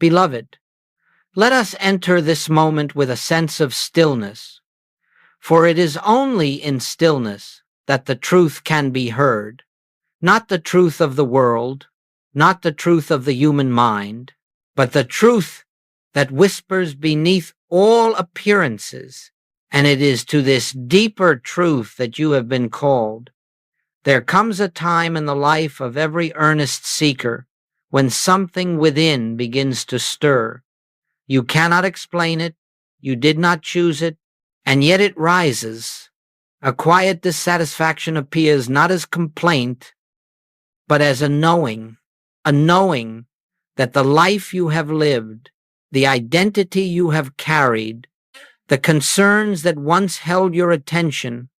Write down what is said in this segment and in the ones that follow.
Beloved, let us enter this moment with a sense of stillness, for it is only in stillness that the truth can be heard, not the truth of the world, not the truth of the human mind, but the truth that whispers beneath all appearances, and it is to this deeper truth that you have been called. There comes a time in the life of every earnest seeker when something within begins to stir. You cannot explain it, you did not choose it, and yet it rises. A quiet dissatisfaction appears not as complaint, but as a knowing that the life you have lived, the identity you have carried, the concerns that once held your attention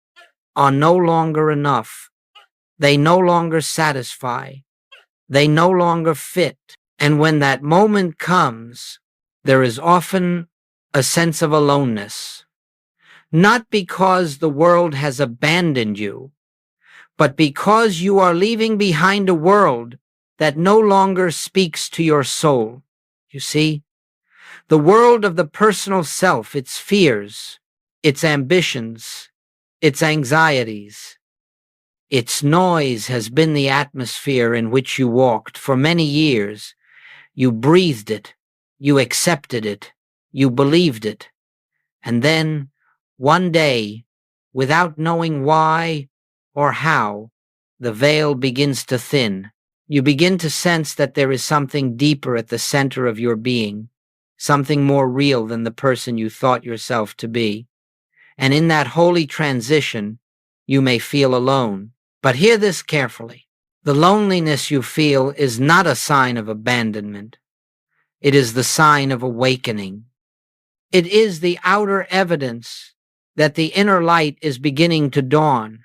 are no longer enough. They no longer satisfy. They no longer fit. And when that moment comes, there is often a sense of aloneness. Not because the world has abandoned you, but because you are leaving behind a world that no longer speaks to your soul. You see, the world of the personal self, its fears, its ambitions, its anxieties, its noise has been the atmosphere in which you walked for many years. You breathed it, you accepted it, you believed it. And then, one day, without knowing why or how, the veil begins to thin. You begin to sense that there is something deeper at the center of your being, something more real than the person you thought yourself to be. And in that holy transition, you may feel alone. But hear this carefully. The loneliness you feel is not a sign of abandonment. It is the sign of awakening. It is the outer evidence that the inner light is beginning to dawn.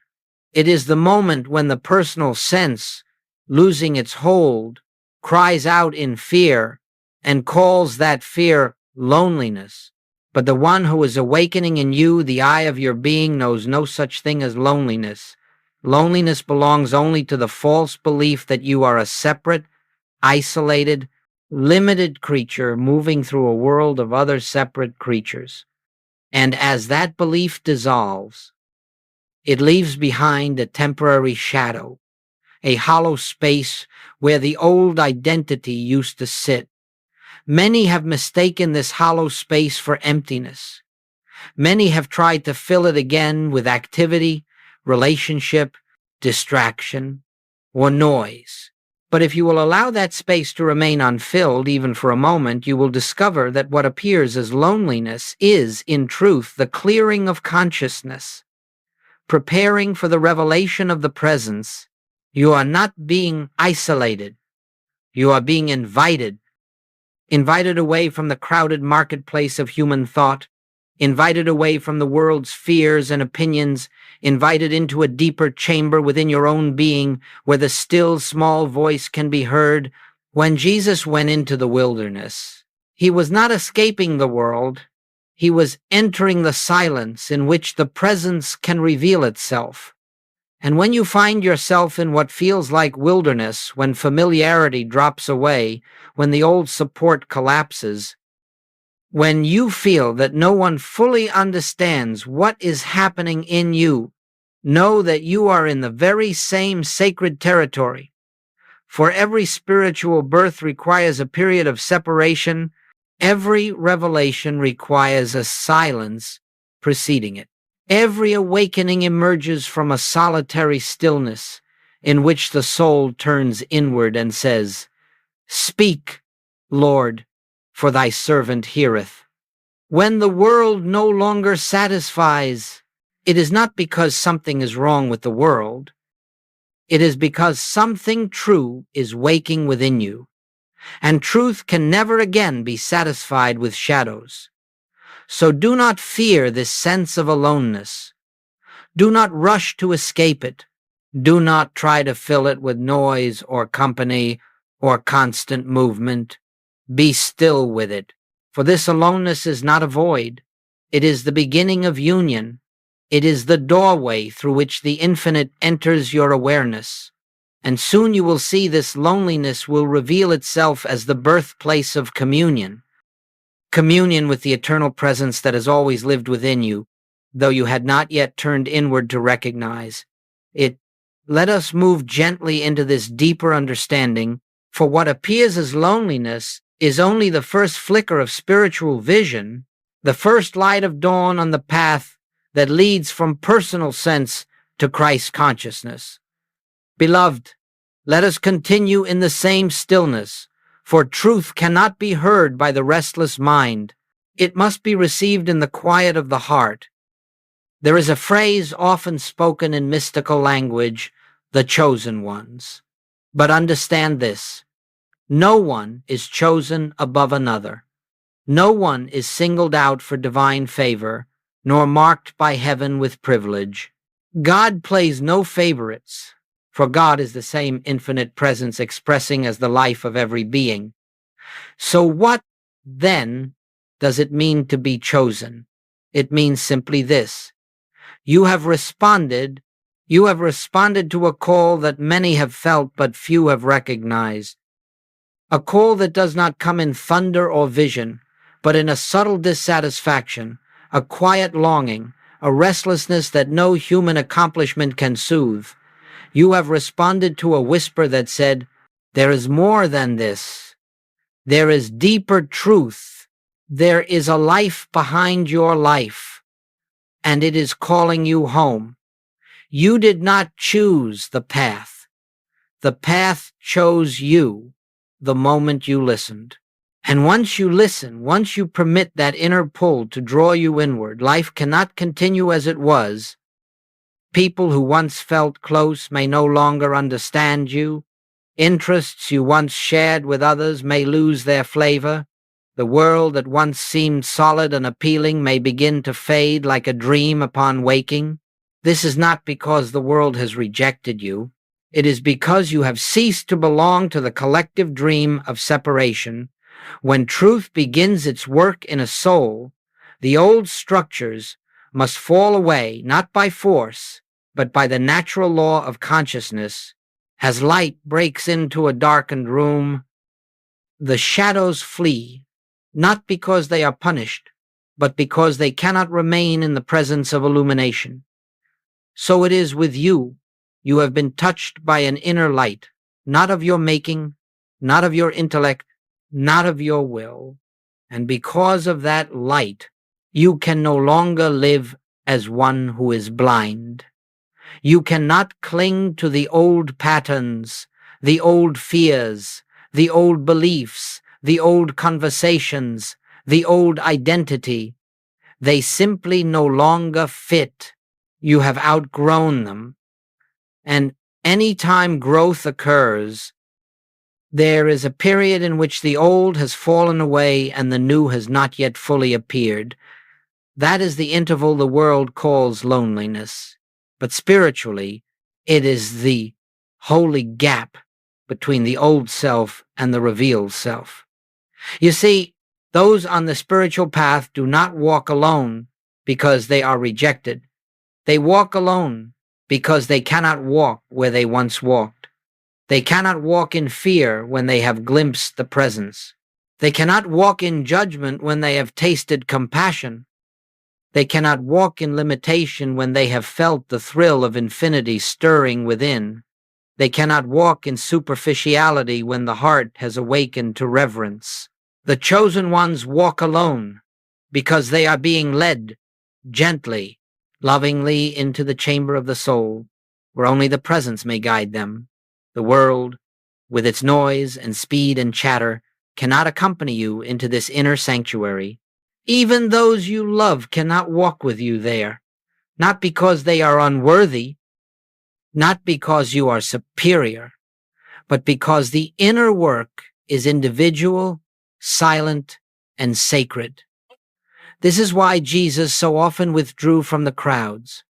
It is the moment when the personal sense, losing its hold, cries out in fear and calls that fear loneliness. But the one who is awakening in you, the eye of your being, knows no such thing as loneliness. Loneliness belongs only to the false belief that you are a separate, isolated, limited creature moving through a world of other separate creatures. And as that belief dissolves, it leaves behind a temporary shadow, a hollow space where the old identity used to sit. Many have mistaken this hollow space for emptiness. Many have tried to fill it again with activity, relationship, distraction, or noise. But if you will allow that space to remain unfilled even for a moment, you will discover that what appears as loneliness is, in truth, the clearing of consciousness. Preparing for the revelation of the presence, you are not being isolated. You are being invited away from the crowded marketplace of human thought, invited away from the world's fears and opinions, invited into a deeper chamber within your own being where the still small voice can be heard. When Jesus went into the wilderness, he was not escaping the world. He was entering the silence in which the presence can reveal itself. And when you find yourself in what feels like wilderness, when familiarity drops away, when the old support collapses, when you feel that no one fully understands what is happening in you, know that you are in the very same sacred territory. For every spiritual birth requires a period of separation. Every revelation requires a silence preceding it. Every awakening emerges from a solitary stillness in which the soul turns inward and says, "Speak, Lord, for thy servant heareth." When the world no longer satisfies, it is not because something is wrong with the world. It is because something true is waking within you, and truth can never again be satisfied with shadows. So do not fear this sense of aloneness. Do not rush to escape it. Do not try to fill it with noise or company or constant movement. Be still with it, for this aloneness is not a void. It is the beginning of union. It is the doorway through which the infinite enters your awareness. And soon you will see this loneliness will reveal itself as the birthplace of communion. Communion with the eternal presence that has always lived within you, though you had not yet turned inward to recognize it. Let us move gently into this deeper understanding, for what appears as loneliness is only the first flicker of spiritual vision, the first light of dawn on the path that leads from personal sense to Christ consciousness. Beloved, let us continue in the same stillness, for truth cannot be heard by the restless mind. It must be received in the quiet of the heart. There is a phrase often spoken in mystical language, the chosen ones. But understand this: no one is chosen above another. No one is singled out for divine favor, nor marked by heaven with privilege. God plays no favorites, for God is the same infinite presence expressing as the life of every being. So what, then, does it mean to be chosen? It means simply this: You have responded to a call that many have felt but few have recognized. A call that does not come in thunder or vision, but in a subtle dissatisfaction, a quiet longing, a restlessness that no human accomplishment can soothe. You have responded to a whisper that said, "There is more than this. There is deeper truth. There is a life behind your life, and it is calling you home." You did not choose the path. The path chose you the moment you listened. And once you listen, once you permit that inner pull to draw you inward, life cannot continue as it was. People who once felt close may no longer understand you. Interests you once shared with others may lose their flavor. The world that once seemed solid and appealing may begin to fade like a dream upon waking. This is not because the world has rejected you. It is because you have ceased to belong to the collective dream of separation. When truth begins its work in a soul, the old structures must fall away, not by force, but by the natural law of consciousness. As light breaks into a darkened room, the shadows flee, not because they are punished, but because they cannot remain in the presence of illumination. So it is with you. You have been touched by an inner light, not of your making, not of your intellect, not of your will. And because of that light, you can no longer live as one who is blind. You cannot cling to the old patterns, the old fears, the old beliefs, the old conversations, the old identity. They simply no longer fit. You have outgrown them. And any time growth occurs, there is a period in which the old has fallen away and the new has not yet fully appeared. That is the interval the world calls loneliness. But spiritually, it is the holy gap between the old self and the revealed self. You see, those on the spiritual path do not walk alone because they are rejected. They walk alone because they cannot walk where they once walked. They cannot walk in fear when they have glimpsed the presence. They cannot walk in judgment when they have tasted compassion. They cannot walk in limitation when they have felt the thrill of infinity stirring within. They cannot walk in superficiality when the heart has awakened to reverence. The chosen ones walk alone because they are being led gently, lovingly into the chamber of the soul, where only the presence may guide them. The world, with its noise and speed and chatter, cannot accompany you into this inner sanctuary. Even those you love cannot walk with you there, not because they are unworthy, not because you are superior, but because the inner work is individual, silent, and sacred. This is why Jesus so often withdrew from the crowds.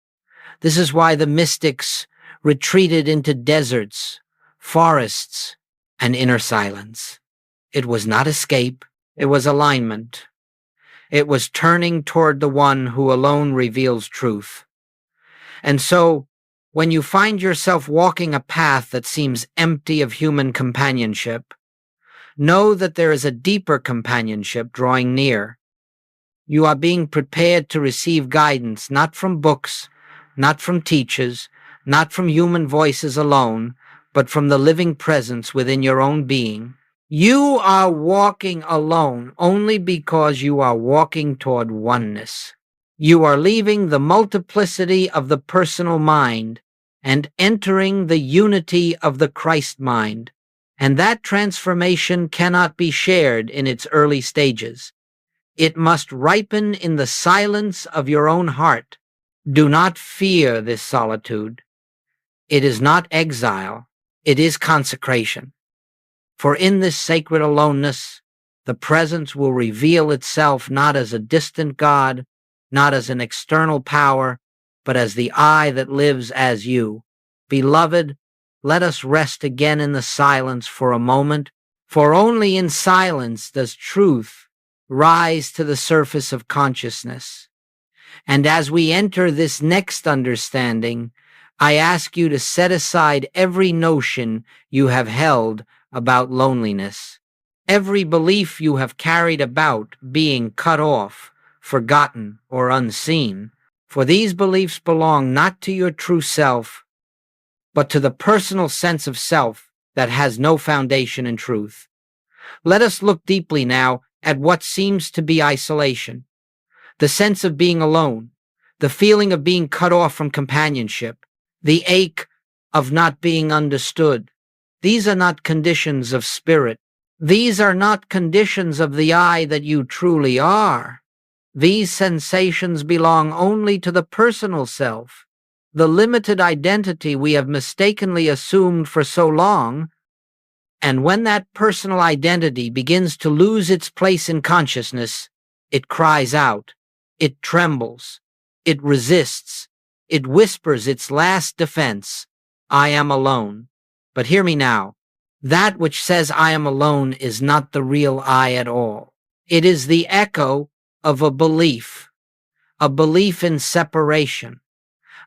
This is why the mystics retreated into deserts, forests, and inner silence. It was not escape, it was alignment. It was turning toward the one who alone reveals truth. And so, When you find yourself walking a path that seems empty of human companionship, know that there is a deeper companionship drawing near. You are being prepared to receive guidance not from books, not from teachers, not from human voices alone, but from the living presence within your own being. You are walking alone only because you are walking toward oneness. You are leaving the multiplicity of the personal mind and entering the unity of the Christ mind, and that transformation cannot be shared in its early stages. It must ripen in the silence of your own heart. Do not fear this solitude. It is not exile, it is consecration. For in this sacred aloneness, the presence will reveal itself not as a distant God, not as an external power, but as the I that lives as you. Beloved, let us rest again in the silence for a moment, for only in silence does truth rise to the surface of consciousness. And as we enter this next understanding, I ask you to set aside every notion you have held about loneliness, every belief you have carried about being cut off, forgotten, or unseen, for these beliefs belong not to your true self, but to the personal sense of self that has no foundation in truth. Let us look deeply now at what seems to be isolation, the sense of being alone, the feeling of being cut off from companionship, the ache of not being understood. These are not conditions of spirit. These are not conditions of the I that you truly are. These sensations belong only to the personal self, the limited identity we have mistakenly assumed for so long. And when that personal identity begins to lose its place in consciousness, it cries out, it trembles, it resists, it whispers its last defense, I am alone. But hear me now, that which says I am alone is not the real I at all. It is the echo of a belief in separation,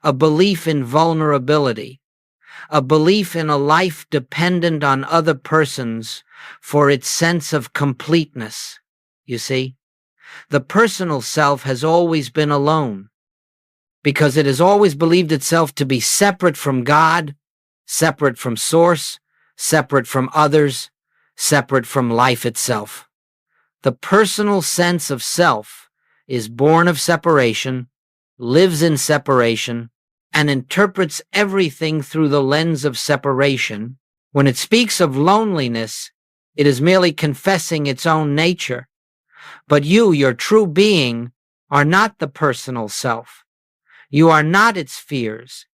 a belief in vulnerability, a belief in a life dependent on other persons for its sense of completeness. You see, the personal self has always been alone because it has always believed itself to be separate from God, separate from source, separate from others, separate from life itself. The personal sense of self is born of separation, lives in separation, and interprets everything through the lens of separation. When it speaks of loneliness, it is merely confessing its own nature. But you, your true being, are not the personal self. You are not its fears.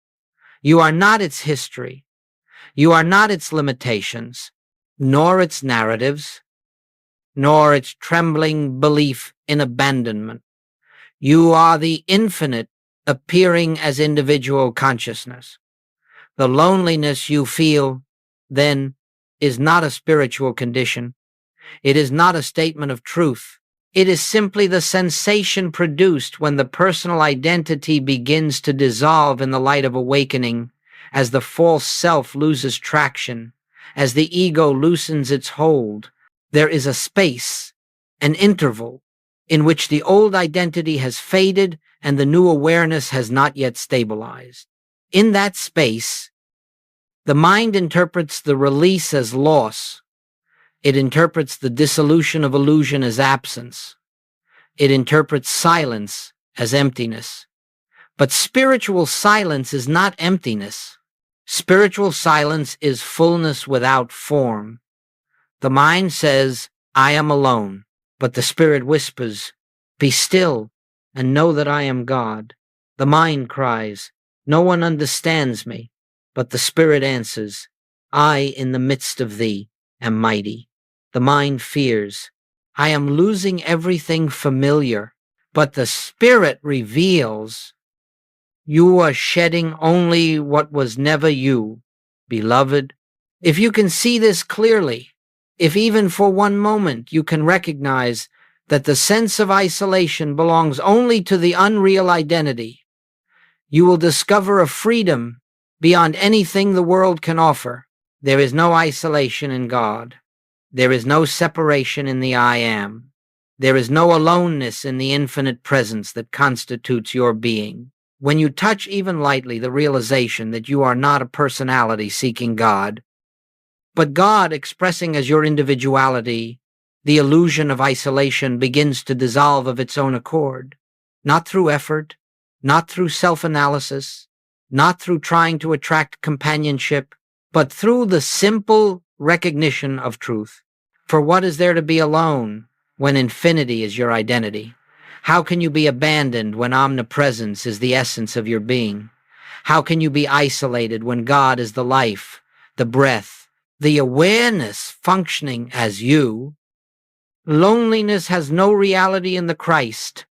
You are not its history. You are not its limitations, nor its narratives, nor its trembling belief in abandonment. You are the infinite appearing as individual consciousness. The loneliness you feel, then, is not a spiritual condition. It is not a statement of truth. It is simply the sensation produced when the personal identity begins to dissolve in the light of awakening, as the false self loses traction, as the ego loosens its hold. There is a space, an interval, in which the old identity has faded and the new awareness has not yet stabilized. In that space, the mind interprets the release as loss. It interprets the dissolution of illusion as absence. It interprets silence as emptiness. But spiritual silence is not emptiness. Spiritual silence is fullness without form. The mind says, I am alone, but the spirit whispers, be still and know that I am God. The mind cries, no one understands me, but the spirit answers, I in the midst of thee am mighty. The mind fears, I am losing everything familiar, but the spirit reveals, you are shedding only what was never you, beloved. If you can see this clearly, if even for one moment you can recognize that the sense of isolation belongs only to the unreal identity, you will discover a freedom beyond anything the world can offer. There is no isolation in God. There is no separation in the I Am. There is no aloneness in the infinite presence that constitutes your being. When you touch even lightly the realization that you are not a personality seeking God, but God expressing as your individuality, the illusion of isolation begins to dissolve of its own accord, not through effort, not through self-analysis, not through trying to attract companionship, but through the simple recognition of truth. For what is there to be alone when infinity is your identity? How can you be abandoned when omnipresence is the essence of your being? How can you be isolated when God is the life, the breath, the awareness functioning as you? Loneliness has no reality in the Christ.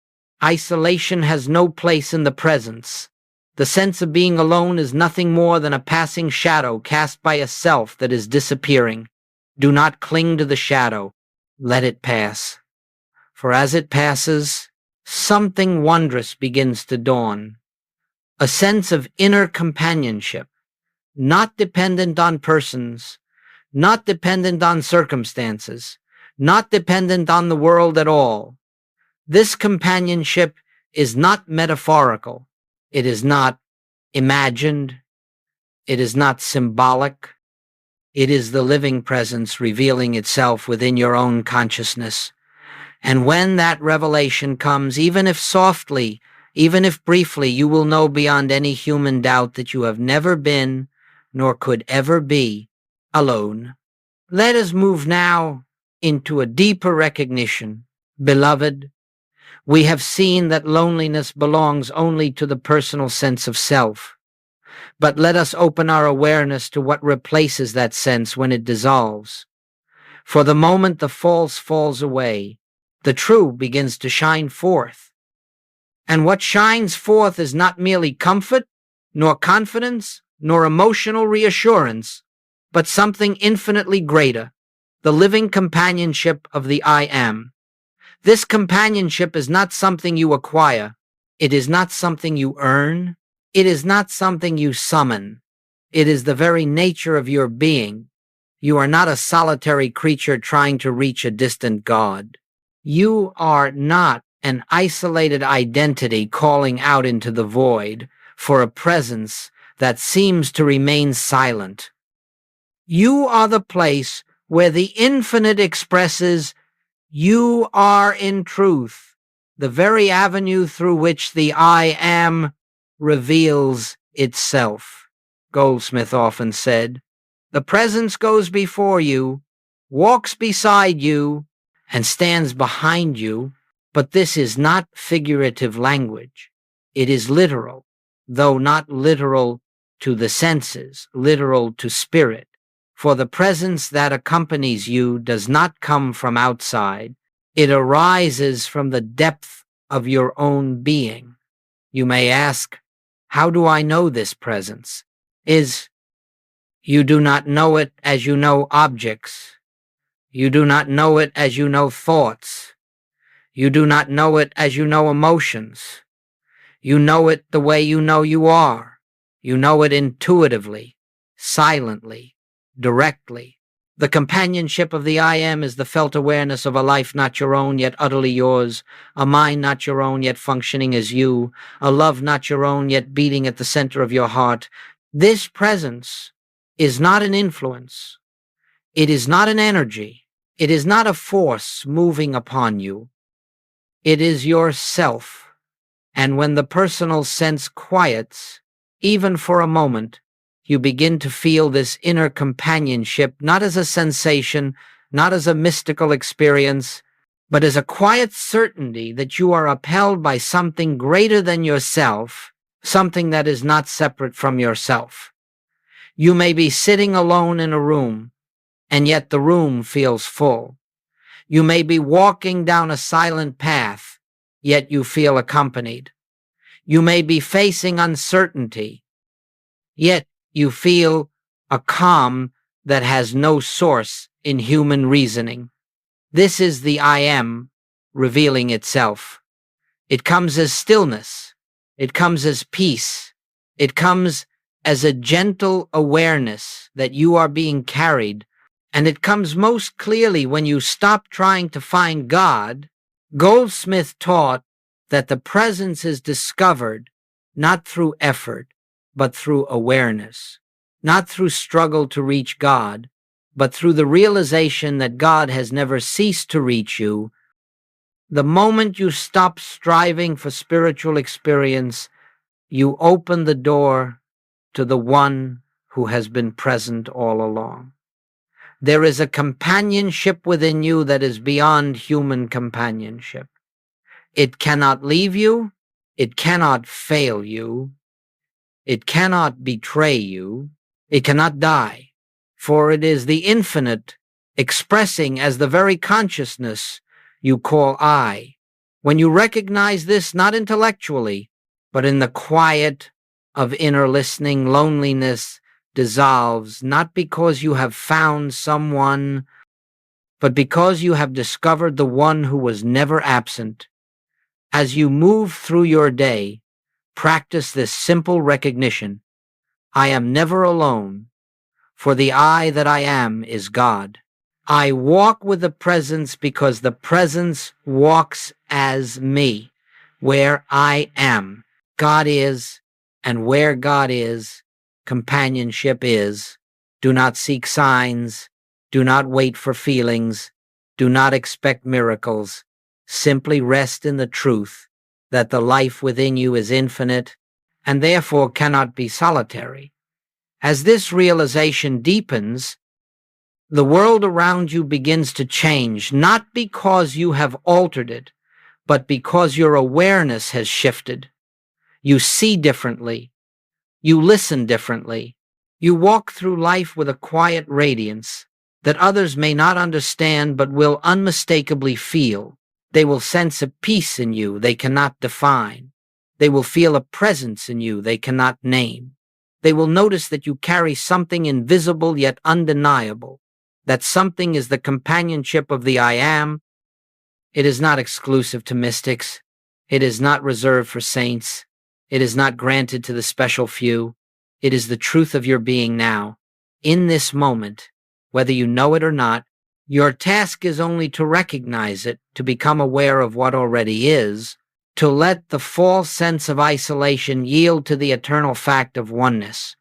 Isolation has no place in the presence. The sense of being alone is nothing more than a passing shadow cast by a self that is disappearing. Do not cling to the shadow. Let it pass. For as it passes, something wondrous begins to dawn. A sense of inner companionship, not dependent on persons, not dependent on circumstances, not dependent on the world at all. This companionship is not metaphorical. It is not imagined. It is not symbolic. It is the living presence revealing itself within your own consciousness. And when that revelation comes, even if softly, even if briefly, you will know beyond any human doubt that you have never been, nor could ever be, alone. Let us move now into a deeper recognition. Beloved, we have seen that loneliness belongs only to the personal sense of self. But let us open our awareness to what replaces that sense when it dissolves. For the moment the false falls away, the true begins to shine forth. And what shines forth is not merely comfort, nor confidence, nor emotional reassurance, but something infinitely greater, the living companionship of the I Am. This companionship is not something you acquire. It is not something you earn. It is not something you summon. It is the very nature of your being. You are not a solitary creature trying to reach a distant God. You are not an isolated identity calling out into the void for a presence that seems to remain silent. You are the place where the infinite expresses you are in truth, the very avenue through which the I Am reveals itself. Goldsmith often said, "The presence goes before you, walks beside you, and stands behind you," but this is not figurative language. It is literal, though not literal to the senses, literal to spirit. For the presence that accompanies you does not come from outside. It arises from the depth of your own being. You may ask, how do I know this presence? You do not know it as you know objects. You do not know it as you know thoughts. You do not know it as you know emotions. You know it the way you know you are. You know it intuitively, silently, directly. The companionship of the I Am is the felt awareness of a life not your own yet utterly yours, a mind not your own yet functioning as you, a love not your own yet beating at the center of your heart. This presence is not an influence. It is not an energy. It is not a force moving upon you. It is yourself. And when the personal sense quiets, even for a moment, you begin to feel this inner companionship, not as a sensation, not as a mystical experience, but as a quiet certainty that you are upheld by something greater than yourself, something that is not separate from yourself. You may be sitting alone in a room, and yet the room feels full. You may be walking down a silent path, yet you feel accompanied. You may be facing uncertainty, yet you feel a calm that has no source in human reasoning. This is the I Am revealing itself. It comes as stillness. It comes as peace. It comes as a gentle awareness that you are being carried, and it comes most clearly when you stop trying to find God. Goldsmith taught that the presence is discovered not through effort, but through awareness, not through struggle to reach God, but through the realization that God has never ceased to reach you. The moment you stop striving for spiritual experience, you open the door to the one who has been present all along. There is a companionship within you that is beyond human companionship. It cannot leave you, it cannot fail you, it cannot betray you, it cannot die, for it is the infinite expressing as the very consciousness you call I. When you recognize this not intellectually, but in the quiet of inner listening, loneliness dissolves, not because you have found someone, but because you have discovered the one who was never absent. As you move through your day, practice this simple recognition: I am never alone, for the I that I am is God. I walk with the presence because the presence walks as me. Where I am, God is, and where God is, companionship is. Do not seek signs. Do not wait for feelings. Do not expect miracles. Simply rest in the truth that the life within you is infinite and therefore cannot be solitary. As this realization deepens, the world around you begins to change, not because you have altered it, but because your awareness has shifted. You see differently. You listen differently. You walk through life with a quiet radiance that others may not understand but will unmistakably feel. They will sense a peace in you they cannot define. They will feel a presence in you they cannot name. They will notice that you carry something invisible yet undeniable. That something is the companionship of the I am. It is not exclusive to mystics. It is not reserved for saints. It is not granted to the special few. It is the truth of your being now, in this moment, whether you know it or not. Your task is only to recognize it, to become aware of what already is, to let the false sense of isolation yield to the eternal fact of oneness.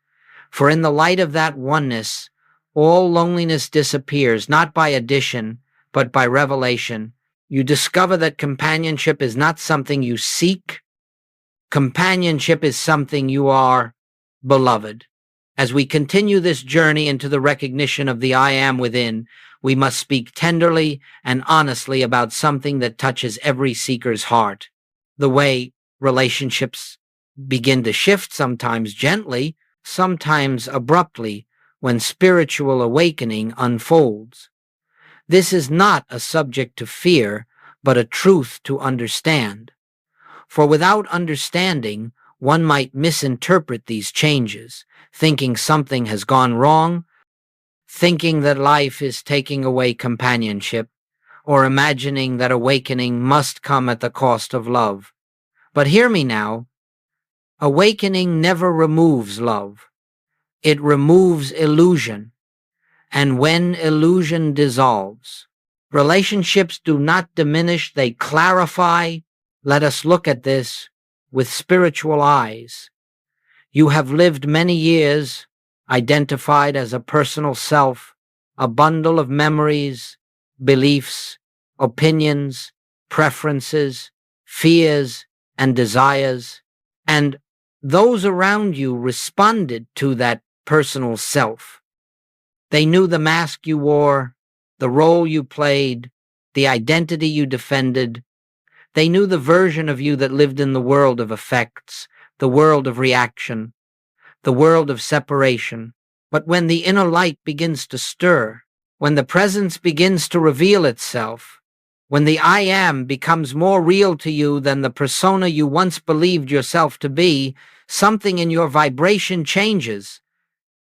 For in the light of that oneness, all loneliness disappears, not by addition, but by revelation. You discover that companionship is not something you seek. Companionship is something you are, beloved. As we continue this journey into the recognition of the I am within, we must speak tenderly and honestly about something that touches every seeker's heart. The way relationships begin to shift, sometimes gently, sometimes abruptly, when spiritual awakening unfolds. This is not a subject to fear, but a truth to understand. For without understanding, one might misinterpret these changes, thinking something has gone wrong, thinking that life is taking away companionship, or imagining that awakening must come at the cost of love. But hear me now. Awakening never removes love. It removes illusion. And when illusion dissolves, relationships do not diminish, they clarify. Let us look at this with spiritual eyes. You have lived many years, identified as a personal self, a bundle of memories, beliefs, opinions, preferences, fears, and desires, and those around you responded to that personal self. They knew the mask you wore, the role you played, the identity you defended. They knew the version of you that lived in the world of effects, the world of reaction, the world of separation. But when the inner light begins to stir, when the presence begins to reveal itself, when the I am becomes more real to you than the persona you once believed yourself to be, something in your vibration changes.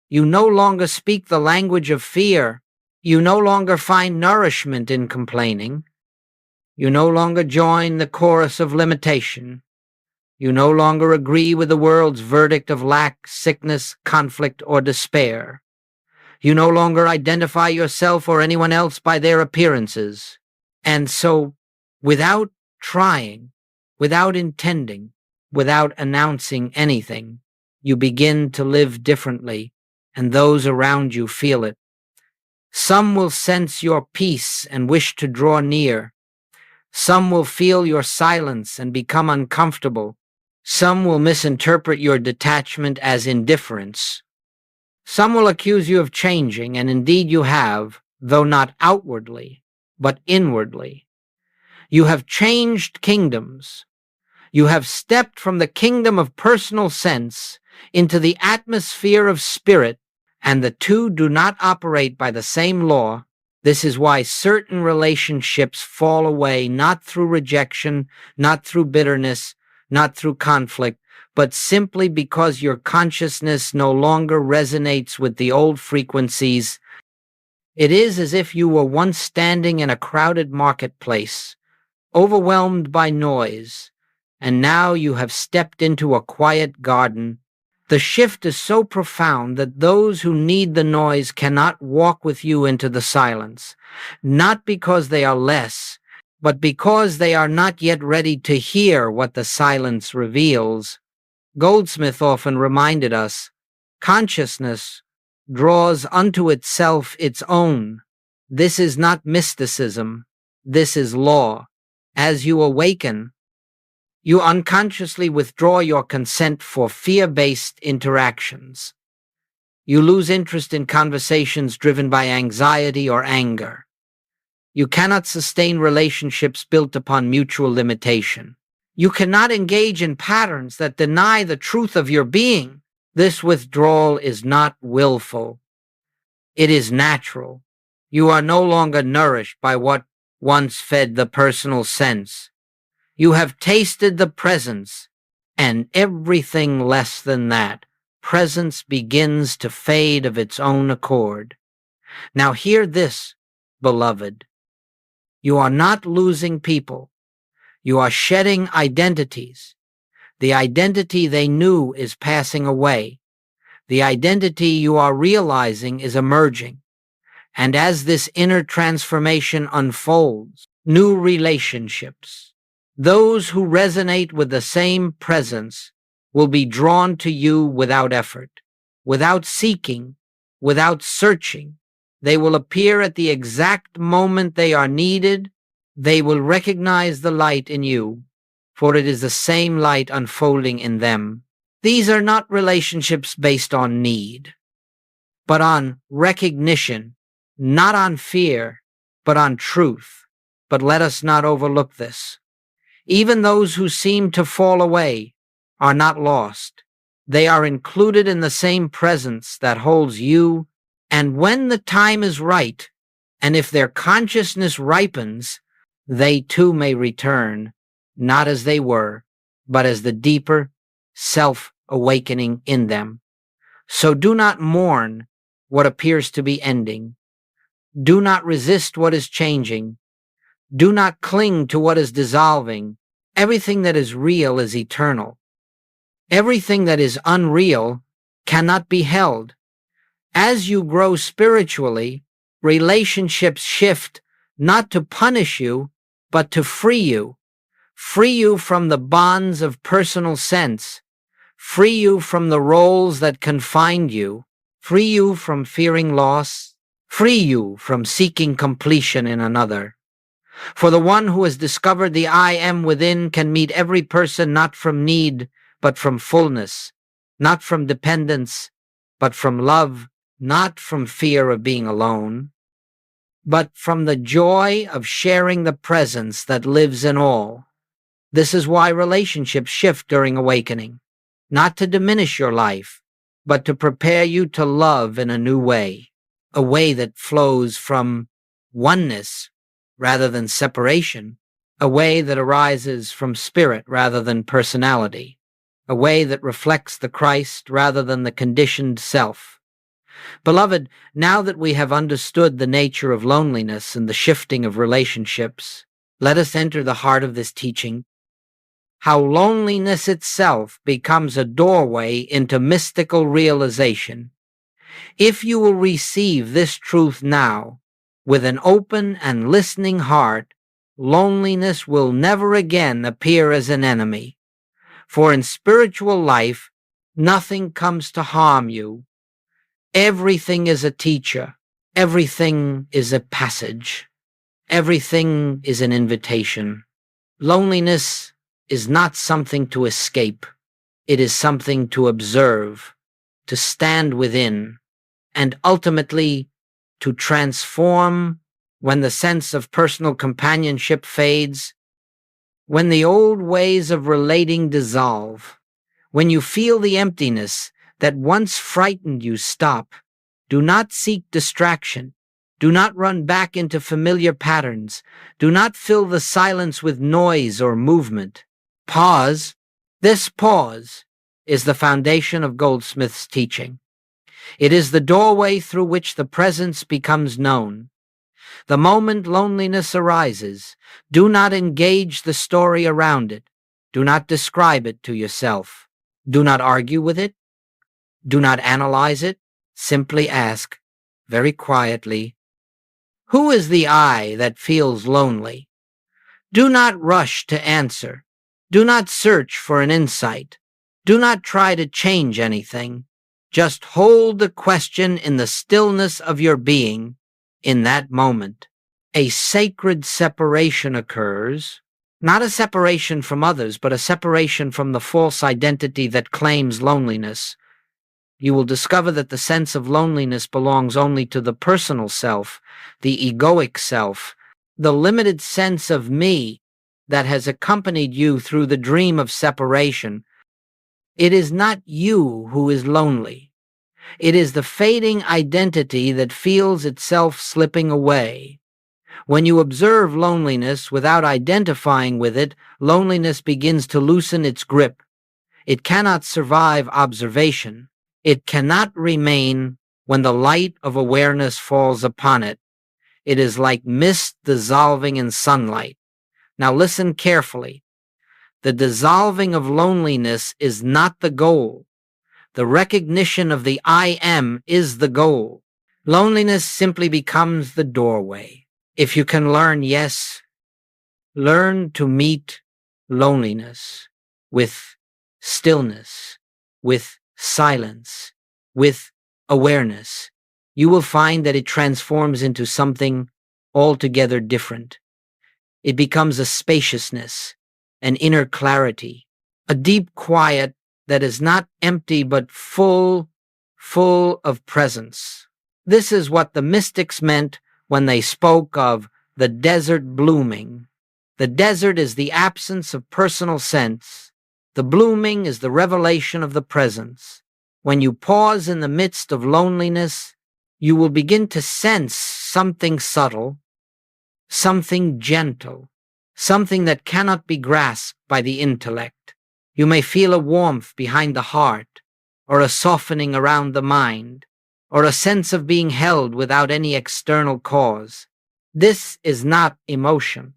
You no longer speak the language of fear. You no longer find nourishment in complaining. You no longer join the chorus of limitation. You no longer agree with the world's verdict of lack, sickness, conflict, or despair. You no longer identify yourself or anyone else by their appearances. And so, without trying, without intending, without announcing anything, you begin to live differently, and those around you feel it. Some will sense your peace and wish to draw near. Some will feel your silence and become uncomfortable. Some will misinterpret your detachment as indifference. Some will accuse you of changing, and indeed you have, though not outwardly, but inwardly. You have changed kingdoms. You have stepped from the kingdom of personal sense into the atmosphere of spirit, and the two do not operate by the same law. This is why certain relationships fall away, not through rejection, not through bitterness, not through conflict, but simply because your consciousness no longer resonates with the old frequencies. It is as if you were once standing in a crowded marketplace, overwhelmed by noise, and now you have stepped into a quiet garden. The shift is so profound that those who need the noise cannot walk with you into the silence, not because they are less, but because they are not yet ready to hear what the silence reveals. Goldsmith often reminded us, consciousness draws unto itself its own. This is not mysticism, this is law. As you awaken, you unconsciously withdraw your consent for fear-based interactions. You lose interest in conversations driven by anxiety or anger. You cannot sustain relationships built upon mutual limitation. You cannot engage in patterns that deny the truth of your being. This withdrawal is not willful. It is natural. You are no longer nourished by what once fed the personal sense. You have tasted the presence, and everything less than that, presence begins to fade of its own accord. Now hear this, beloved. You are not losing people. You are shedding identities. The identity they knew is passing away. The identity you are realizing is emerging. And as this inner transformation unfolds, new relationships, those who resonate with the same presence, will be drawn to you without effort, without seeking, without searching. They will appear at the exact moment they are needed. They will recognize the light in you, for it is the same light unfolding in them. These are not relationships based on need, but on recognition, not on fear, but on truth. But let us not overlook this. Even those who seem to fall away are not lost. They are included in the same presence that holds you, and when the time is right, and if their consciousness ripens, they too may return, not as they were, but as the deeper self-awakening in them. So do not mourn what appears to be ending. Do not resist what is changing. Do not cling to what is dissolving. Everything that is real is eternal. Everything that is unreal cannot be held. As you grow spiritually, relationships shift not to punish you, but to free you. Free you from the bonds of personal sense. Free you from the roles that confined you. Free you from fearing loss. Free you from seeking completion in another. For the one who has discovered the I am within can meet every person not from need, but from fullness, not from dependence, but from love, not from fear of being alone, but from the joy of sharing the presence that lives in all. This is why relationships shift during awakening, not to diminish your life, but to prepare you to love in a new way, a way that flows from oneness rather than separation, a way that arises from spirit rather than personality, a way that reflects the Christ rather than the conditioned self. Beloved, now that we have understood the nature of loneliness and the shifting of relationships, let us enter the heart of this teaching. how loneliness itself becomes a doorway into mystical realization. If you will receive this truth now, with an open and listening heart, loneliness will never again appear as an enemy. For in spiritual life, nothing comes to harm you. Everything is a teacher. Everything is a passage. Everything is an invitation. Loneliness is not something to escape. It is something to observe, to stand within, and ultimately to transform when the sense of personal companionship fades, when the old ways of relating dissolve, when you feel the emptiness that once frightened you stop. Do not seek distraction. Do not run back into familiar patterns. Do not fill the silence with noise or movement. Pause. This pause is the foundation of Goldsmith's teaching. It is the doorway through which the presence becomes known. The moment loneliness arises, do not engage the story around it. Do not describe it to yourself. Do not argue with it. Do not analyze it. Simply ask, very quietly, who is the I that feels lonely? Do not rush to answer. Do not search for an insight. Do not try to change anything. Just hold the question in the stillness of your being in that moment. A sacred separation occurs, not a separation from others, but a separation from the false identity that claims loneliness. You will discover that the sense of loneliness belongs only to the personal self, the egoic self, the limited sense of me that has accompanied you through the dream of separation. It is not you who is lonely. It is the fading identity that feels itself slipping away. When you observe loneliness without identifying with it, loneliness begins to loosen its grip. It cannot survive observation. It cannot remain when the light of awareness falls upon it. It is like mist dissolving in sunlight. Now listen carefully. The dissolving of loneliness is not the goal. The recognition of the I am is the goal. Loneliness simply becomes the doorway. If you can learn to meet loneliness with stillness, with silence, with awareness, you will find that it transforms into something altogether different. It becomes a spaciousness, an inner clarity, a deep quiet that is not empty but full of presence. This is what the mystics meant when they spoke of the desert blooming. The desert is the absence of personal sense. The blooming is the revelation of the presence. When you pause in the midst of loneliness, you will begin to sense something subtle, something gentle, something that cannot be grasped by the intellect. You may feel a warmth behind the heart, or a softening around the mind, or a sense of being held without any external cause. This is not emotion.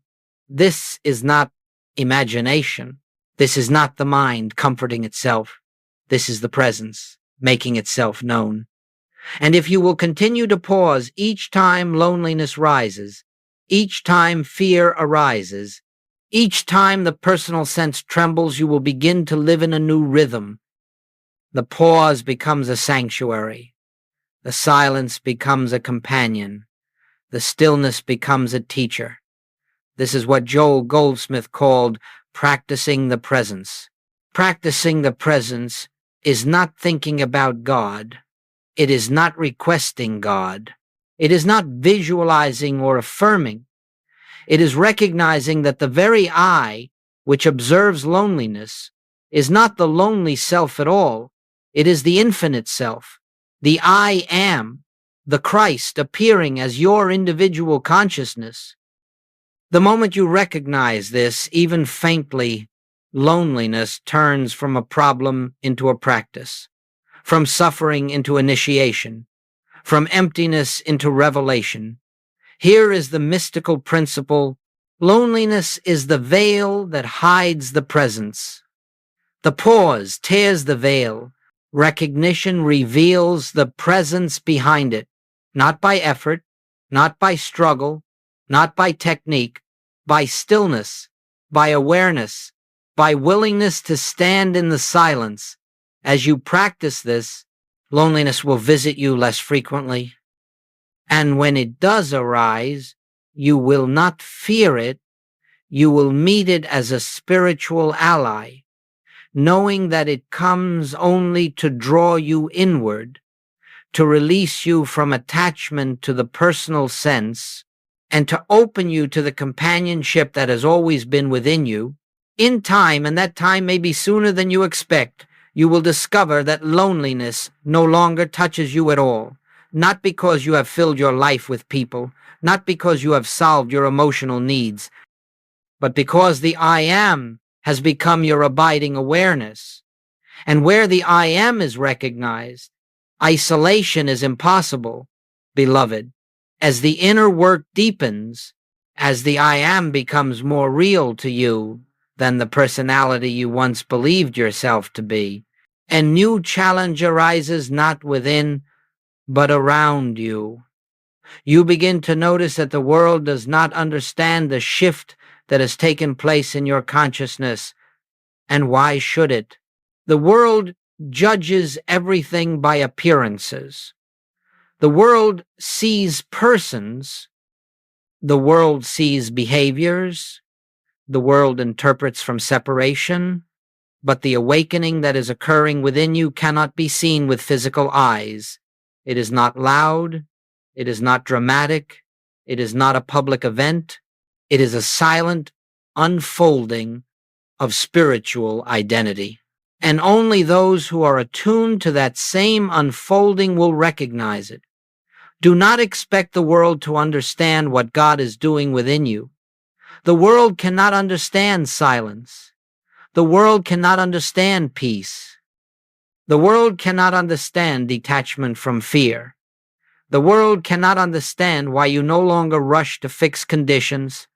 This is not imagination. This is not the mind comforting itself. This is the presence making itself known. And if you will continue to pause each time loneliness rises, each time fear arises, each time the personal sense trembles, you will begin to live in a new rhythm. The pause becomes a sanctuary. The silence becomes a companion. The stillness becomes a teacher. This is what Joel Goldsmith called practicing the presence. Practicing the presence is not thinking about God. It is not requesting God. It is not visualizing or affirming. It is recognizing that the very I, which observes loneliness, is not the lonely self at all. It is the infinite self, the I am, the Christ appearing as your individual consciousness. The moment you recognize this, even faintly, loneliness turns from a problem into a practice, from suffering into initiation, from emptiness into revelation. Here is the mystical principle Loneliness is the veil that hides the presence. The pause tears the veil. Recognition reveals the presence behind it, not by effort, not by struggle, not by technique, by stillness, by awareness, by willingness to stand in the silence. As you practice this, loneliness will visit you less frequently. And when it does arise, you will not fear it. You will meet it as a spiritual ally, knowing that it comes only to draw you inward, to release you from attachment to the personal sense, and to open you to the companionship that has always been within you. In time, and that time may be sooner than you expect, you will discover that loneliness no longer touches you at all, not because you have filled your life with people, not because you have solved your emotional needs, but because the I am has become your abiding awareness. And where the I am is recognized, isolation is impossible, beloved. As the inner work deepens, as the I am becomes more real to you than the personality you once believed yourself to be, a new challenge arises not within, but around you. You begin to notice that the world does not understand the shift that has taken place in your consciousness. And why should it? The world judges everything by appearances. The world sees persons. The world sees behaviors. The world interprets from separation. But the awakening that is occurring within you cannot be seen with physical eyes. It is not loud. It is not dramatic. It is not a public event. It is a silent unfolding of spiritual identity. And only those who are attuned to that same unfolding will recognize it. Do not expect the world to understand what God is doing within you. The world cannot understand silence. The world cannot understand peace. The world cannot understand detachment from fear. The world cannot understand why you no longer rush to fix conditions,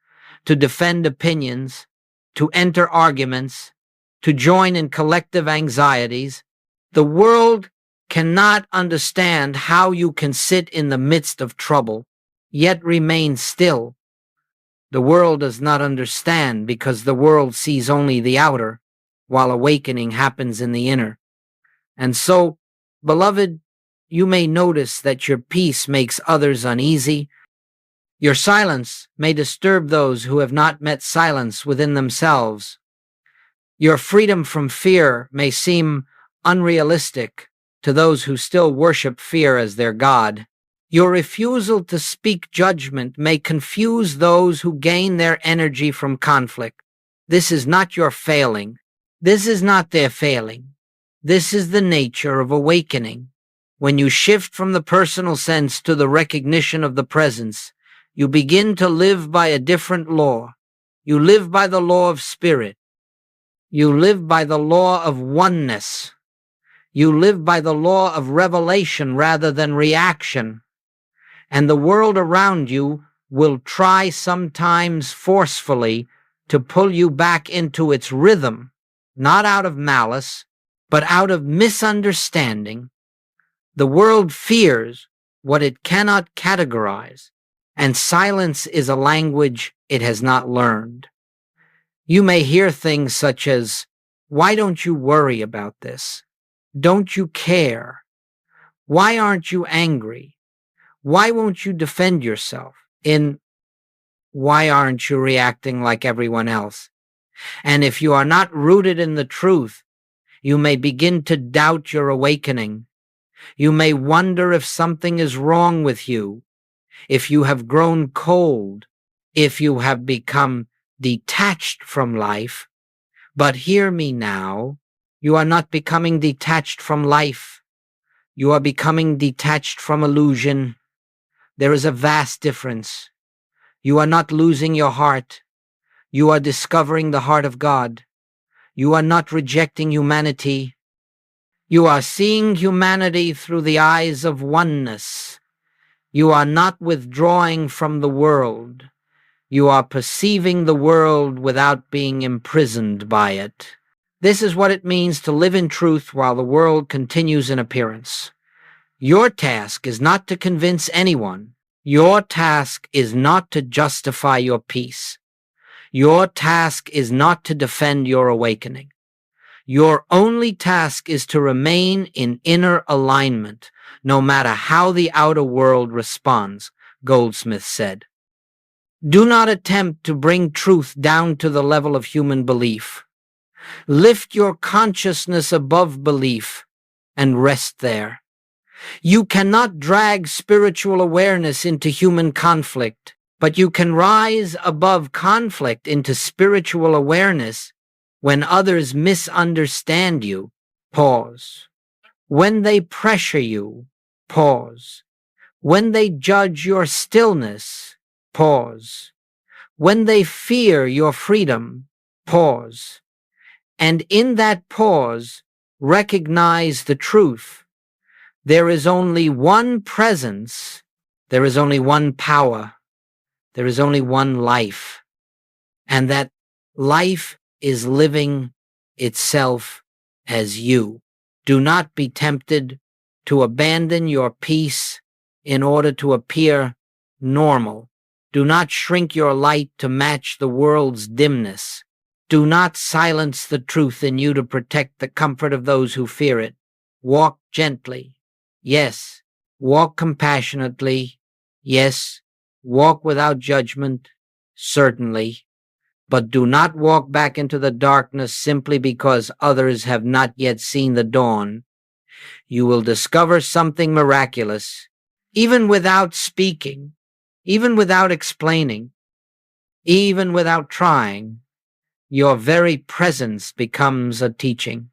to defend opinions, to enter arguments, to join in collective anxieties. The world cannot understand how you can sit in the midst of trouble, yet remain still. The world does not understand because the world sees only the outer, while awakening happens in the inner. And so, beloved, you may notice that your peace makes others uneasy. Your silence may disturb those who have not met silence within themselves. Your freedom from fear may seem unrealistic to those who still worship fear as their god. Your refusal to speak judgment may confuse those who gain their energy from conflict. This is not your failing. This is not their failing. This is the nature of awakening. When you shift from the personal sense to the recognition of the presence, you begin to live by a different law. You live by the law of spirit. You live by the law of oneness. You live by the law of revelation rather than reaction. And the world around you will try sometimes forcefully to pull you back into its rhythm, not out of malice, but out of misunderstanding. The world fears what it cannot categorize, and silence is a language it has not learned. You may hear things such as, "Why don't you worry about this? Don't you care? Why aren't you angry? Why won't you defend yourself?" Why aren't you reacting like everyone else? And if you are not rooted in the truth, you may begin to doubt your awakening. You may wonder if something is wrong with you, if you have grown cold, if you have become detached from life. But hear me now, you are not becoming detached from life. You are becoming detached from illusion. There is a vast difference. You are not losing your heart. You are discovering the heart of God. You are not rejecting humanity. You are seeing humanity through the eyes of oneness. You are not withdrawing from the world. You are perceiving the world without being imprisoned by it. This is what it means to live in truth while the world continues in appearance. Your task is not to convince anyone. Your task is not to justify your peace. Your task is not to defend your awakening. Your only task is to remain in inner alignment, no matter how the outer world responds, Goldsmith said. Do not attempt to bring truth down to the level of human belief. Lift your consciousness above belief and rest there. You cannot drag spiritual awareness into human conflict, but you can rise above conflict into spiritual awareness when others misunderstand you. Pause. When they pressure you, pause. When they judge your stillness, pause. When they fear your freedom, pause. And in that pause, recognize the truth. There is only one presence. There is only one power. There is only one life. And that life is living itself as you. Do not be tempted to abandon your peace in order to appear normal. Do not shrink your light to match the world's dimness. Do not silence the truth in you to protect the comfort of those who fear it. Walk gently. Yes, walk compassionately. Yes, walk without judgment. Certainly. But do not walk back into the darkness simply because others have not yet seen the dawn. You will discover something miraculous, even without speaking, even without explaining, even without trying. Your very presence becomes a teaching.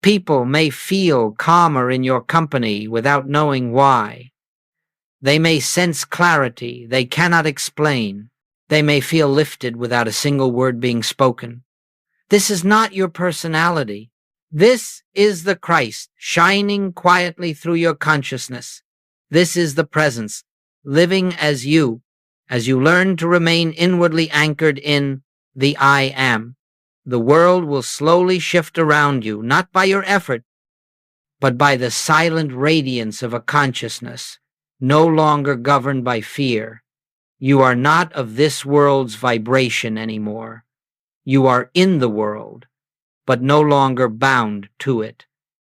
People may feel calmer in your company without knowing why. They may sense clarity they cannot explain. They may feel lifted without a single word being spoken. This is not your personality. This is the Christ shining quietly through your consciousness. This is the presence, living as you learn to remain inwardly anchored in the I am. The world will slowly shift around you, not by your effort, but by the silent radiance of a consciousness, no longer governed by fear. You are not of this world's vibration anymore. You are in the world, but no longer bound to it.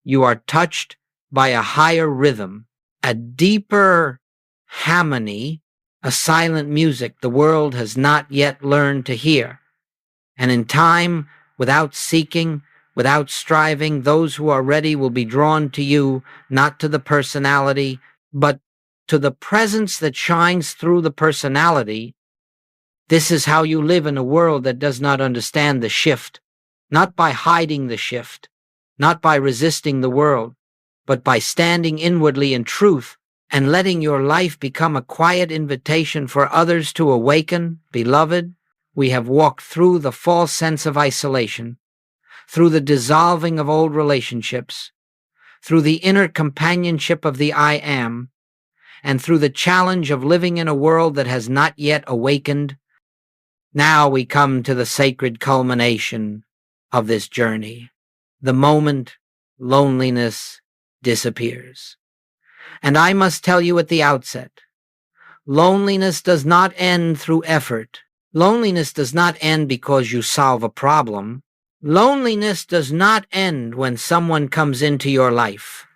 You are touched by a higher rhythm, a deeper harmony, a silent music the world has not yet learned to hear. And in time, without seeking, without striving, those who are ready will be drawn to you, not to the personality, but to the presence that shines through the personality. This is how you live in a world that does not understand the shift, not by hiding the shift, not by resisting the world, but by standing inwardly in truth and letting your life become a quiet invitation for others to awaken. Beloved, we have walked through the false sense of isolation, through the dissolving of old relationships, through the inner companionship of the I am, and through the challenge of living in a world that has not yet awakened. Now we come to the sacred culmination of this journey, the moment loneliness disappears. And I must tell you at the outset, loneliness does not end through effort. Loneliness does not end because you solve a problem. Loneliness does not end when someone comes into your life.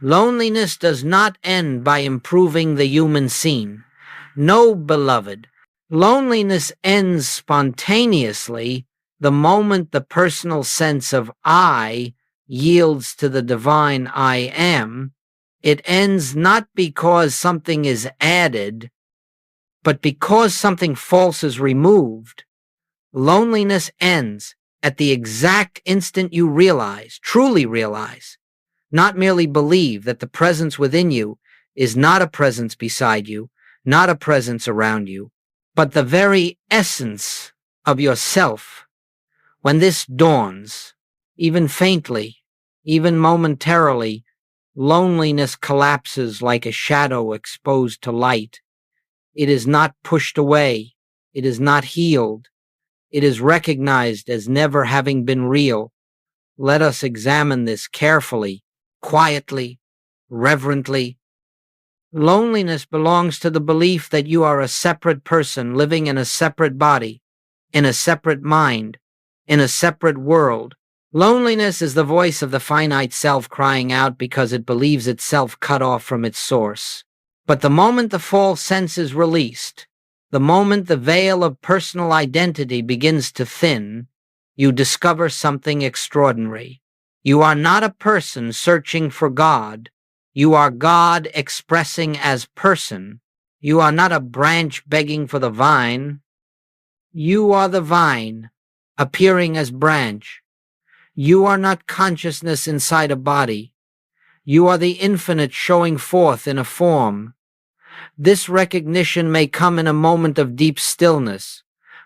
Loneliness does not end by improving the human scene. No, beloved, loneliness ends spontaneously the moment the personal sense of I yields to the divine I am. It ends not because something is added, but because something false is removed. Loneliness ends at the exact instant you realize, truly realize, not merely believe that the presence within you is not a presence beside you, not a presence around you, but the very essence of yourself. When this dawns, even faintly, even momentarily, loneliness collapses like a shadow exposed to light. It is not pushed away. It is not healed. It is recognized as never having been real. Let us examine this carefully, quietly, reverently. Loneliness belongs to the belief that you are a separate person living in a separate body, in a separate mind, in a separate world. Loneliness is the voice of the finite self crying out because it believes itself cut off from its source. But the moment the false sense is released, the moment the veil of personal identity begins to thin, you discover something extraordinary. You are not a person searching for God. You are God expressing as person. You are not a branch begging for the vine. You are the vine, appearing as branch. You are not consciousness inside a body. You are the infinite showing forth in a form. This recognition may come in a moment of deep stillness,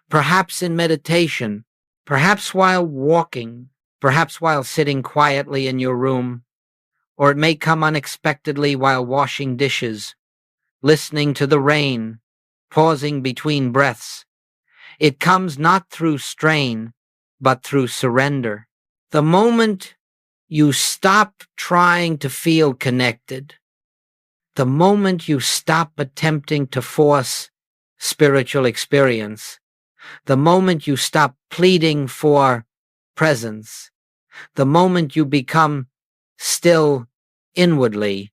perhaps in meditation, perhaps while walking, perhaps while sitting quietly in your room, or it may come unexpectedly while washing dishes, listening to the rain, pausing between breaths. It comes not through strain, but through surrender. The moment you stop trying to feel connected, the moment you stop attempting to force spiritual experience, the moment you stop pleading for presence, the moment you become still inwardly,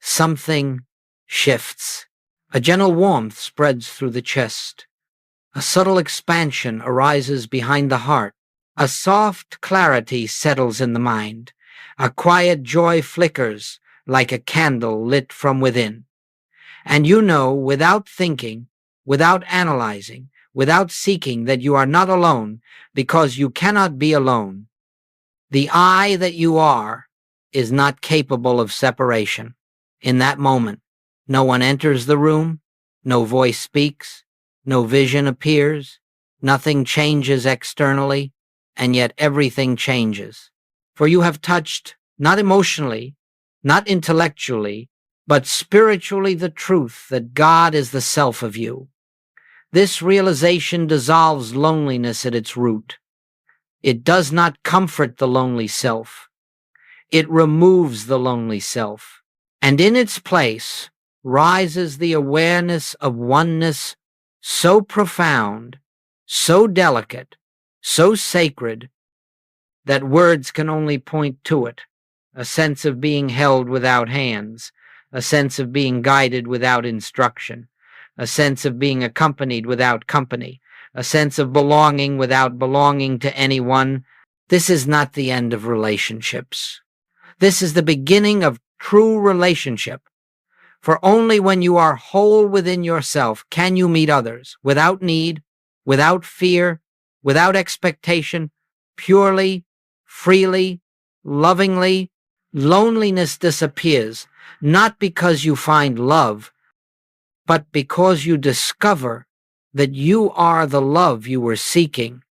something shifts. A gentle warmth spreads through the chest. A subtle expansion arises behind the heart. A soft clarity settles in the mind. A quiet joy flickers like a candle lit from within. And you know, without thinking, without analyzing, without seeking, that you are not alone, because you cannot be alone. The I that you are is not capable of separation. In that moment, no one enters the room, no voice speaks, no vision appears, nothing changes externally, and yet everything changes. For you have touched, not emotionally, not intellectually, but spiritually, the truth that God is the self of you. This realization dissolves loneliness at its root. It does not comfort the lonely self. It removes the lonely self. And in its place rises the awareness of oneness so profound, so delicate, so sacred, that words can only point to it. A sense of being held without hands, a sense of being guided without instruction, a sense of being accompanied without company, a sense of belonging without belonging to anyone. This is not the end of relationships. This is the beginning of true relationship. For only when you are whole within yourself can you meet others, without need, without fear, without expectation, purely, freely, lovingly. Loneliness disappears, not because you find love, but because you discover that you are the love you were seeking.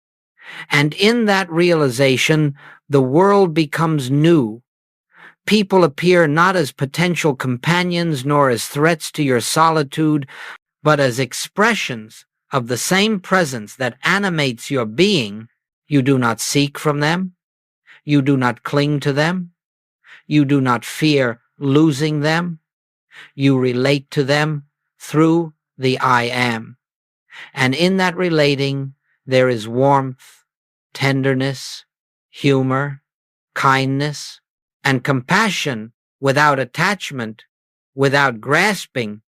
And in that realization, the world becomes new. People appear not as potential companions nor as threats to your solitude, but as expressions of the same presence that animates your being. You do not seek from them. You do not cling to them. You do not fear losing them. You relate to them through the I am. And in that relating, there is warmth, tenderness, humor, kindness, and compassion without attachment, without grasping,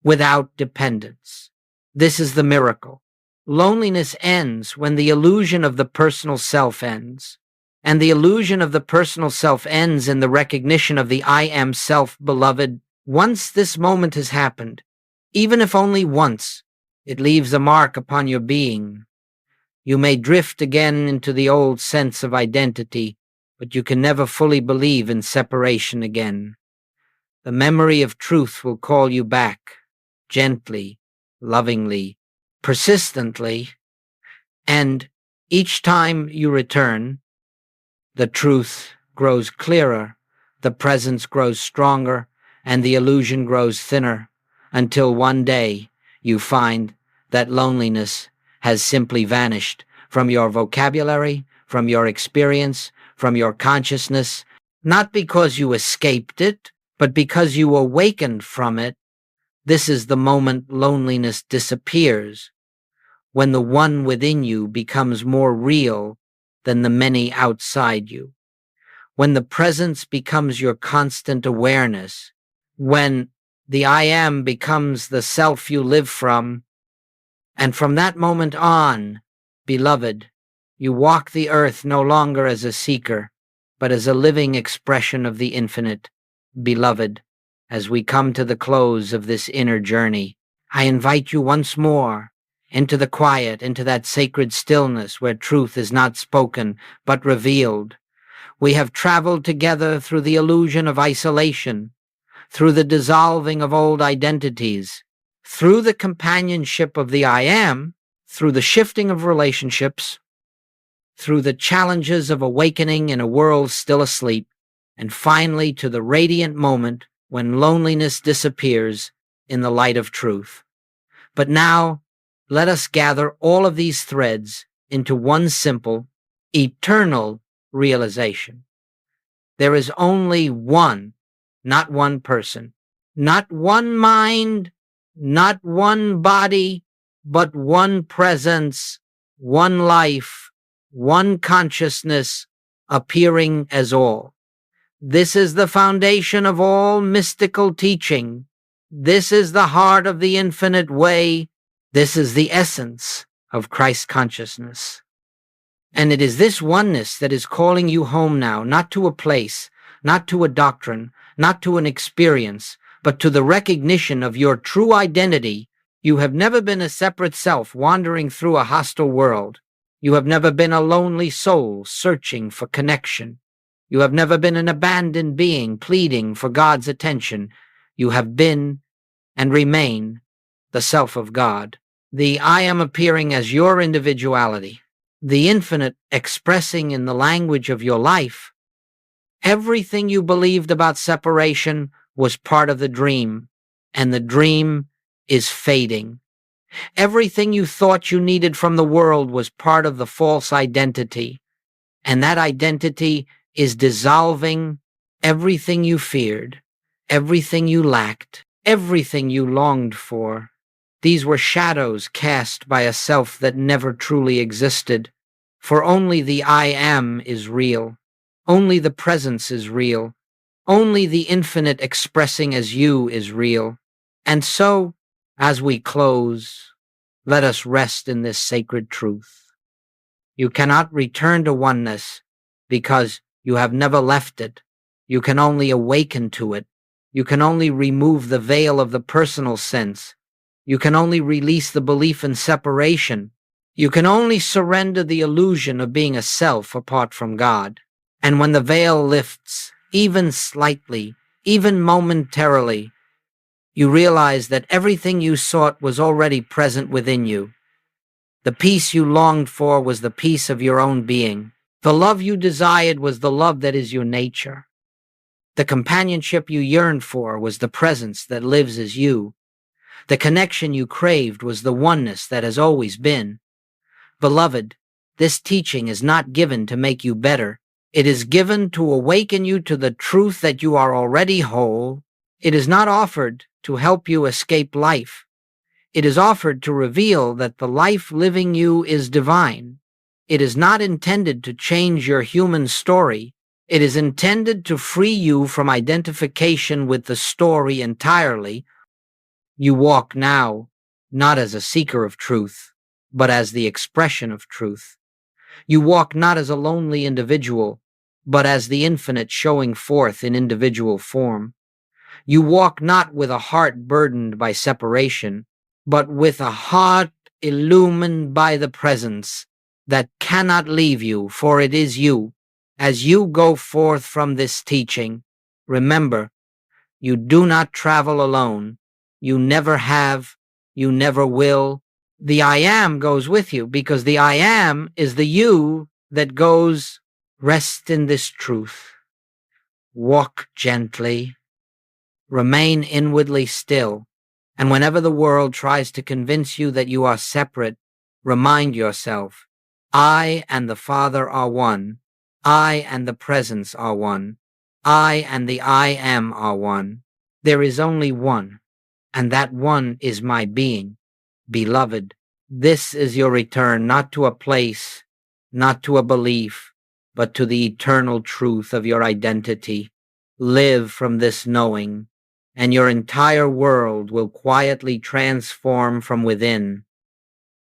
without dependence. This is the miracle. Loneliness ends when the illusion of the personal self ends. And the illusion of the personal self ends in the recognition of the I am self, beloved. Once this moment has happened, even if only once, it leaves a mark upon your being. You may drift again into the old sense of identity, but you can never fully believe in separation again. The memory of truth will call you back, gently, lovingly, persistently, and each time you return, the truth grows clearer, the presence grows stronger, and the illusion grows thinner, until one day you find that loneliness has simply vanished from your vocabulary, from your experience, from your consciousness, not because you escaped it, but because you awakened from it. This is the moment loneliness disappears, when the one within you becomes more real than the many outside you, when the presence becomes your constant awareness, when the I am becomes the self you live from, and from that moment on, beloved, you walk the earth no longer as a seeker, but as a living expression of the infinite. Beloved, as we come to the close of this inner journey, I invite you once more into the quiet, into that sacred stillness where truth is not spoken but revealed. We have traveled together through the illusion of isolation, through the dissolving of old identities, through the companionship of the I am, through the shifting of relationships, through the challenges of awakening in a world still asleep, and finally to the radiant moment when loneliness disappears in the light of truth. But now, let us gather all of these threads into one simple, eternal realization. There is only one, not one person, not one mind, not one body, but one presence, one life, one consciousness appearing as all. This is the foundation of all mystical teaching. This is the heart of the infinite way. This is the essence of Christ consciousness. And it is this oneness that is calling you home now, not to a place, not to a doctrine, not to an experience, but to the recognition of your true identity. You have never been a separate self wandering through a hostile world. You have never been a lonely soul searching for connection. You have never been an abandoned being pleading for God's attention. You have been and remain the self of God. The I am appearing as your individuality, the infinite expressing in the language of your life. Everything you believed about separation was part of the dream, and the dream is fading. Everything you thought you needed from the world was part of the false identity, and that identity is dissolving everything you feared, everything you lacked, everything you longed for. These were shadows cast by a self that never truly existed, for only the I am is real. Only the presence is real. Only the infinite expressing as you is real. And so, as we close, let us rest in this sacred truth. You cannot return to oneness because you have never left it. You can only awaken to it. You can only remove the veil of the personal sense. You can only release the belief in separation. You can only surrender the illusion of being a self apart from God. And when the veil lifts, even slightly, even momentarily, you realize that everything you sought was already present within you. The peace you longed for was the peace of your own being. The love you desired was the love that is your nature. The companionship you yearned for was the presence that lives as you. The connection you craved was the oneness that has always been. Beloved, this teaching is not given to make you better. It is given to awaken you to the truth that you are already whole. It is not offered to help you escape life. It is offered to reveal that the life living you is divine. It is not intended to change your human story. It is intended to free you from identification with the story entirely. You walk now, not as a seeker of truth, but as the expression of truth. You walk not as a lonely individual, but as the infinite showing forth in individual form. You walk not with a heart burdened by separation, but with a heart illumined by the presence that cannot leave you, for it is you. As you go forth from this teaching, remember, you do not travel alone. You never have. You never will. The I am goes with you, because the I am is the you that goes. Rest in this truth. Walk gently. Remain inwardly still. And whenever the world tries to convince you that you are separate, remind yourself, I and the Father are one. I and the presence are one. I and the I am are one. There is only one, and that one is my being. Beloved, this is your return, not to a place, not to a belief, but to the eternal truth of your identity. Live from this knowing, and your entire world will quietly transform from within